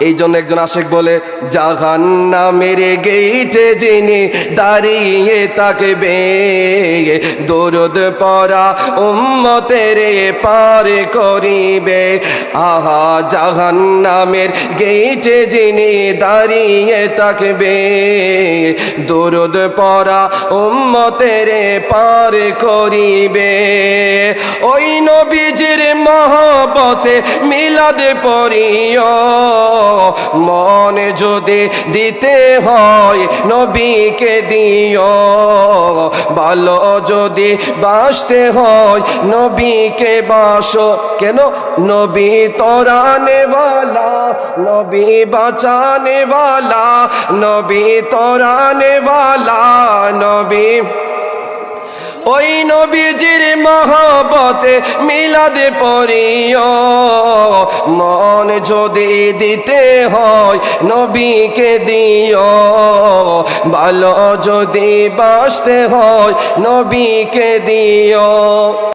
এই জন্য একজন আশিক বলে, জাহান্নামের গেইটে যিনি দাঁড়িয়ে থাকবে, দরুদ পড়া উম্মতের পার করিবে। আহা, জাহান্নামের গেইটে যিনি দাঁড়িয়ে থাকবে, দরুদ পড়া উম্মতের পার করিবে। ওই নবীজির মহব্বতে মিলাদ পড়িও, মন যদি দিতে হয় নবীকে দিও, ভালো যদি বাসতে হয় নবীকে বাসো। কেন? নবী তরানে वाला, নবী বাঁচানে वाला, নবী তরানে वाला, নবী। ওই নবীজির মহব্বতে মিলাদ পড়িও, মন যদি দিতে হয় নবীকে দিও, ভালো যদি বাসতে হয় নবীকে দিও।